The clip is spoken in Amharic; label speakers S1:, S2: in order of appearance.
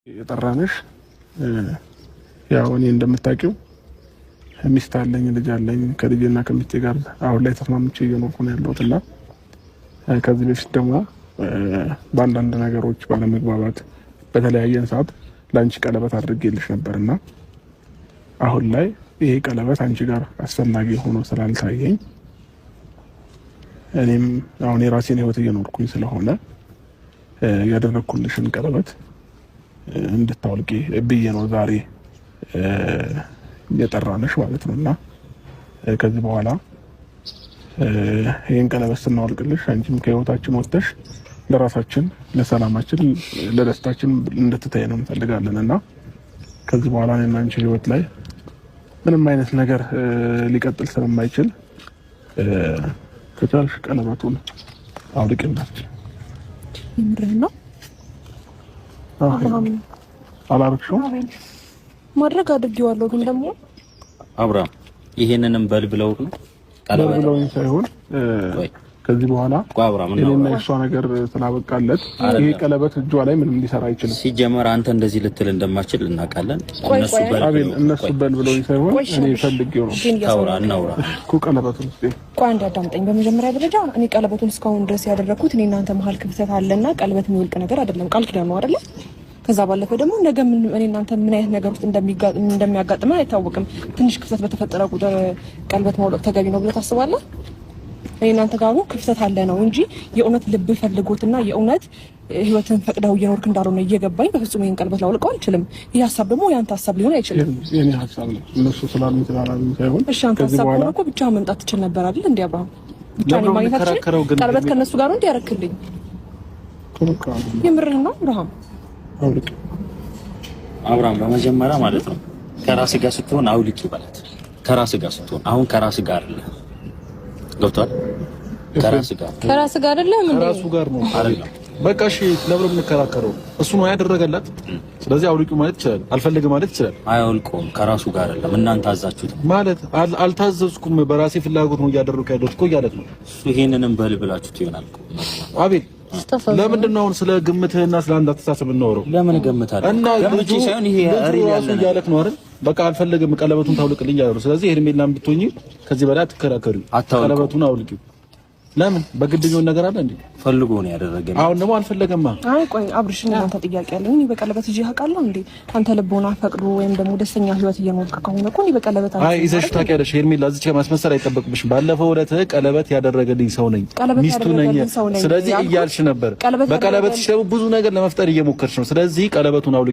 S1: የጠራነሽ ያው እኔ እንደምታውቂው ሚስት አለኝ፣ ልጅ አለኝ። ከልጅና ከሚስቴ ጋር አሁን ላይ ተስማምቼ እየኖርኩ ነው ያለሁትና ከዚህ በፊት ደግሞ በአንዳንድ ነገሮች ባለመግባባት በተለያየን ሰዓት ለአንቺ ቀለበት አድርጌልሽ ነበርና አሁን ላይ ይሄ ቀለበት አንቺ ጋር አስፈላጊ ሆኖ ስላልታየኝ እኔም አሁን የራሴን ህይወት እየኖርኩኝ ስለሆነ ያደረኩልሽን ቀለበት እንድታወልቂ ብዬ ነው ዛሬ የጠራነሽ ማለት ነውና ከዚህ በኋላ ይሄን ቀለበት ስናወልቅልሽ አንቺም ከህይወታችን ወጥተሽ ለራሳችን፣ ለሰላማችን፣ ለደስታችን እንድትታይ ነው እንፈልጋለንና ከዚህ በኋላ እኔና አንቺ ህይወት ላይ ምንም አይነት ነገር ሊቀጥል ስለማይችል ከቻልሽ ቀለበቱን አውልቂላት።
S2: ምንድን ነው
S1: አላረግሽውም?
S2: ማድረግ አድርጌዋለሁ፣ ግን ደግሞ
S3: አብርሃም ይሄንንም በልብለው ነው
S1: ቀለበለው ሳይሆን ከዚህ በኋላ እኔና እሷ ነገር ስላበቃለት ይሄ ቀለበት እጇ ላይ ምንም ሊሰራ አይችልም።
S3: ሲጀመር አንተ እንደዚህ ልትል እንደማችል እናውቃለን።
S1: እነሱ በልብለው ሳይሆን እኔ ፈልጌው ነው።
S3: እናውራ
S1: እኮ ቀለበቱን
S2: ቆይ እንዳዳምጠኝ። በመጀመሪያ ደረጃ እኔ ቀለበቱን እስካሁን ድረስ ያደረኩት እኔ እናንተ መሀል ክፍተት አለና ቀለበት የሚወልቅ ነገር አይደለም፣ ቃል ኪዳን ነው አይደለ? ከዛ ባለፈ ደግሞ ነገ እኔ እናንተ ምን አይነት ነገር ውስጥ እንደሚያጋጥመን አይታወቅም። ትንሽ ክፍተት በተፈጠረ ቁጥር ቀለበት ማውለቅ ተገቢ ነው ብለህ ታስባለህ? እኔ እናንተ ጋር ክፍተት አለ ነው እንጂ የእውነት ልብ ፈልጎትና የእውነት ህይወትን ፈቅደው እየኖርክ እንዳልሆነ እየገባኝ በፍጹም ይሄን ቀለበት ላውልቀው አልችልም። ይሄ ሀሳብ ደግሞ ያንተ ሀሳብ ሊሆን አይችልም።
S1: የኔ ሀሳብ ነው። እነሱ ስላሉኝ ተላላሉኝ ሳይሆን
S2: እሺ፣ አንተ ሀሳብ ሆኖ እኮ ብቻ መምጣት ትችል ነበር አይደል? እንዴ አብርሃም፣ ብቻ ነው ማግኘታችን ቀለበት ከነሱ ጋር ነው እንዲያረክልኝ። የምርህን ነው አብርሃም?
S3: አብርሃም በመጀመሪያ ማለት ነው ከራስ ጋር ስትሆን አውልቂ ማለት ከራስ ጋር ስትሆን አሁን ከራስ ጋር አይደለም። ገብቷል? ከራስ ጋር አይደለም እንዴ?
S4: ከራሱ ጋር ነው አይደለም። በቃ እሺ፣ ለምን እንከራከረው? እሱ ነው ያደረገላት። ስለዚህ አውልቂው ማለት ይችላል፣ አልፈልግ ማለት ይችላል።
S3: አያውልቀውም። ከራሱ ጋር አይደለም። እናንተ አዛችሁት
S4: ማለት አልታዘዝኩም፣ በራሴ ፍላጎት ነው እያደረኩ ያለሁት እኮ እያለት ነው።
S3: እሱ ይሄንንም በልብላችሁት ይሆናል እኮ።
S4: አቤል፣ ለምንድን ነው አሁን ስለ ግምትህና ስለ አንድ አስተሳሰብ የምናወራው?
S3: ለምን ገምታለሁ?
S4: እና ግምት ሳይሆን ይሄ ሪል ያለክ ነው አይደል? በቃ አልፈለግም፣ ቀለበቱን ታውልቅልኝ ያለው። ስለዚህ ሄርሜላም ብትሆኚ ከዚህ በላይ አትከራከሪ፣ ቀለበቱን አውልቂው። ለምን በግድኛው ነገር አለ እንዴ?
S3: ፈልጎ ነው ያደረገኝ።
S4: አሁን ደግሞ አልፈለገማ።
S2: አይ ቆይ አብርሽ፣ እናንተ ጥያቄ አለኝ። እኔ በቀለበት ይዤ አውቃለሁ እንዴ? አንተ ልቦና ፈቅዶ ወይም ደግሞ ደስተኛ ህይወት እየኖርክ ከሆነ እኮ እኔ በቀለበት
S4: አይ ይዘሽ ታውቂያለሽ። ሄርሜላ እዚህ ከማስመሰል አይጠበቅብሽም። ባለፈው ዕለት ቀለበት ያደረገልኝ ሰው ነኝ፣ ሚስቱ ነኝ። ስለዚህ እያልሽ ነበር። በቀለበት ሲሸው ብዙ ነገር ለመፍጠር እየሞከርሽ ነው። ስለዚህ ቀለበቱን አውልቂ።